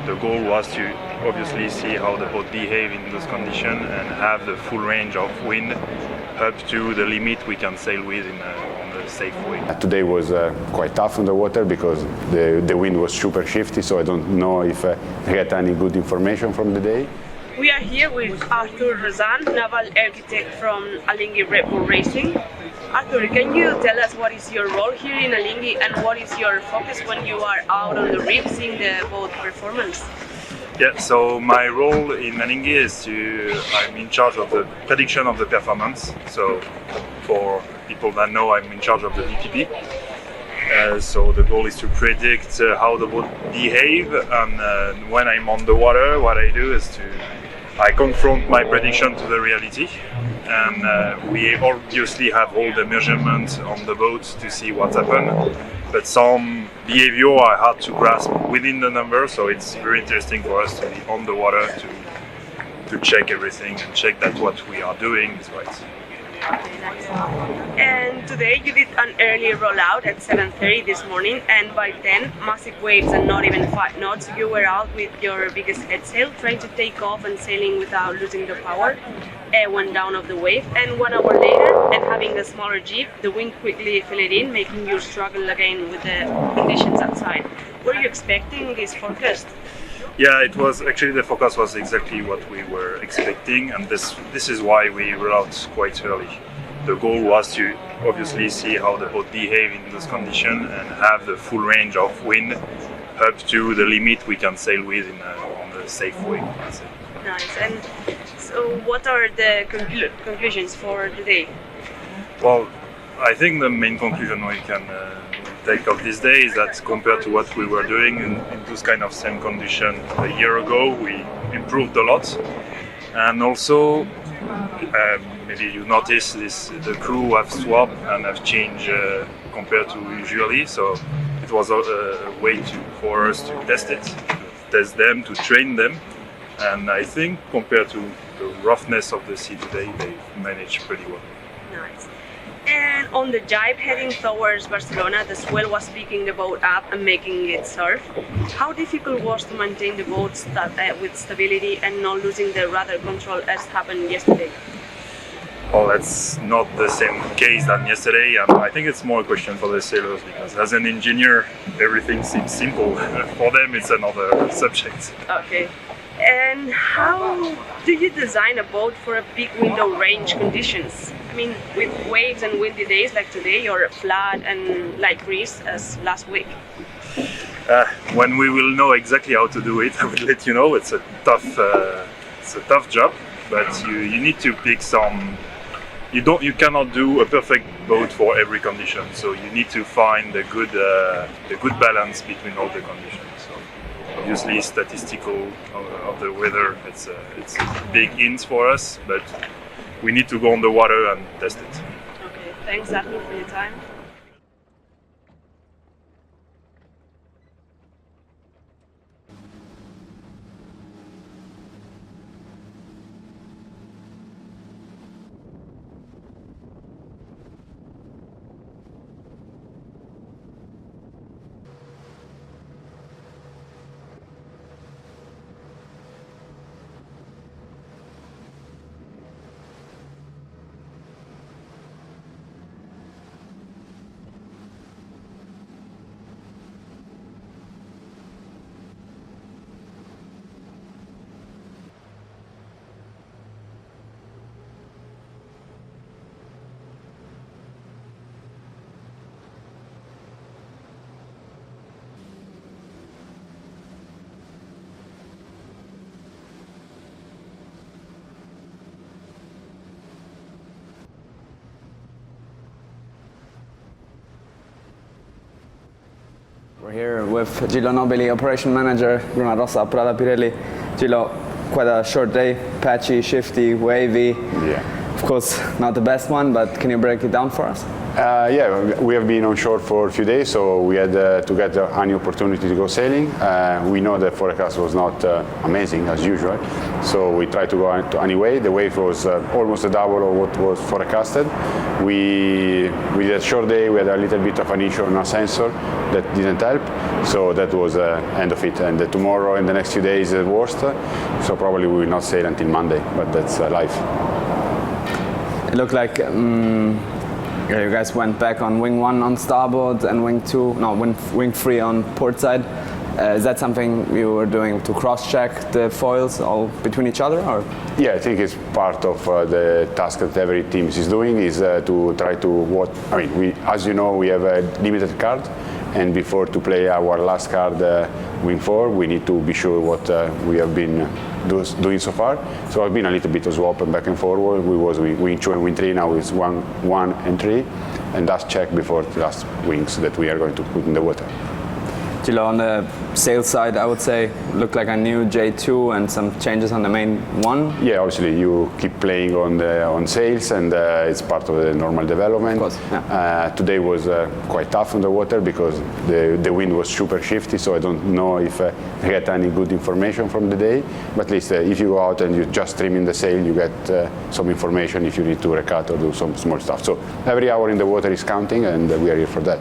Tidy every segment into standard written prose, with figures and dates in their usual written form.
the goal was to obviously see how the boat behave in those conditions and have the full range of wind up to the limit we can sail with on the safe way. Today was quite tough on the water because the wind was super shifty, so I don't know if I get any good information from the day. We are here with Arthur Rozan, naval architect from Alinghi Red Bull Racing. Arthur, can you tell us what is your role here in Alinghi and what is your focus when you are out on the reef seeing the boat performance? Yeah, so my role in Alinghi is I'm in charge of the prediction of the performance. So for people that know, I'm in charge of the VPP. So the goal is to predict how the boat behave, and when I'm on the water, what I do is I confront my prediction to the reality, and we obviously have all the measurements on the boat to see what's happened, but some behavior are hard to grasp within the number, so it's very interesting for us to be on the water to check everything and check that what we are doing is right. Okay, nice. And today you did an early rollout at 7:30 this morning, and by 10, massive waves and not even 5 knots, you were out with your biggest head sail, trying to take off and sailing without losing the power. Went down of the wave, and 1 hour later, and having a smaller jeep, the wind quickly filled in, making you struggle again with the conditions outside. Were you expecting this forecast? Yeah, it was actually the forecast was exactly what we were expecting, and this is why we were out quite early. The goal was to obviously see how the boat behave in those conditions and have the full range of wind up to the limit we can sail with on the safe way. Nice. And so, what are the conclusions for today? Well, I think the main conclusion we can take of this day is that compared to what we were doing in those kind of same condition a year ago, we improved a lot. And also, maybe you notice this: the crew have swapped and have changed compared to usually. So it was a way for us to test it, to test them, to train them. And I think compared to the roughness of the sea today, they've managed pretty well. Nice. And on the jibe heading towards Barcelona, the swell was picking the boat up and making it surf. How difficult was to maintain the boat with stability and not losing the rudder control as happened yesterday? Well, that's not the same case than yesterday, and I think it's more a question for the sailors, because as an engineer, everything seems simple. For them, it's another subject. Okay. And how do you design a boat for a big window range conditions? I mean, with waves and windy days like today, or flat and light breeze as last week? When we will know exactly how to do it, I will let you know. It's a tough job, but you need to pick some. You cannot do a perfect boat for every condition, so you need to find the good balance between all the conditions. Obviously, statistical of the weather, it's a big hint for us, but we need to go on the water and test it. Okay, thanks Arthur for your time. We're here with Gillo Nobili, Operation Manager, Rossa Prada Pirelli. Gillo, quite a short day, patchy, shifty, wavy. Yeah. Of course, not the best one, but can you break it down for us? Yeah, we have been on shore for a few days, so we had to get any opportunity to go sailing. We know the forecast was not amazing as usual, so we tried to go anyway. The wave was almost a double of what was forecasted. We did a short day. We had a little bit of an issue on our sensor that didn't help, so that was the end of it. And tomorrow and the next few days is the worst, so probably we will not sail until Monday, but that's life. It looked like you guys went back on wing 1 on starboard and wing 3 on port side. Is that something you were doing to cross-check the foils all between each other, or? Yeah, I think it's part of the task that every team is doing, is to try to as you know, we have a limited card, and before to play our last card, wing 4, we need to be sure what we have been doing so far. So I've been a little bit of swap and back and forward. We was wing 2 and wing 3, now it's 1 and 3, and that's check before the last wings that we are going to put in the water. Gillo, on the sales side, I would say, looked like a new J2 and some changes on the main one. Yeah, obviously you keep playing on sales, and it's part of the normal development. Of course, yeah. Today was quite tough on the water because the wind was super shifty, so I don't know if I get any good information from the day. But at least if you go out and you just trim in the sail, you get some information if you need to recut or do some small stuff. So every hour in the water is counting, and we are here for that.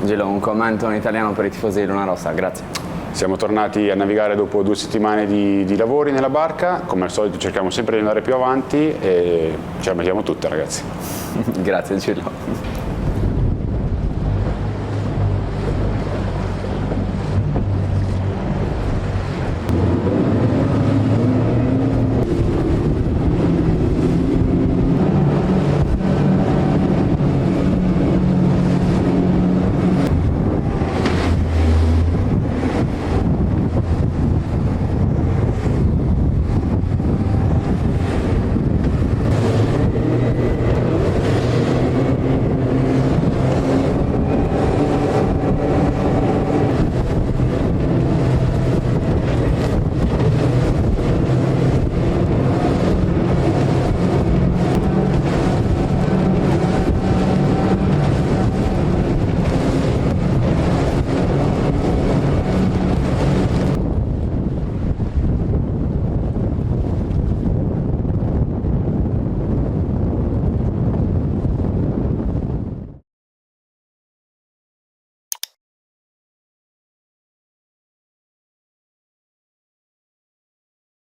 Gillo, un commento in italiano per i tifosi di Luna Rossa, grazie. Siamo tornati a navigare dopo 2 settimane di lavori nella barca. Come al solito cerchiamo sempre di andare più avanti e ce la mettiamo tutta, ragazzi. Grazie Gillo.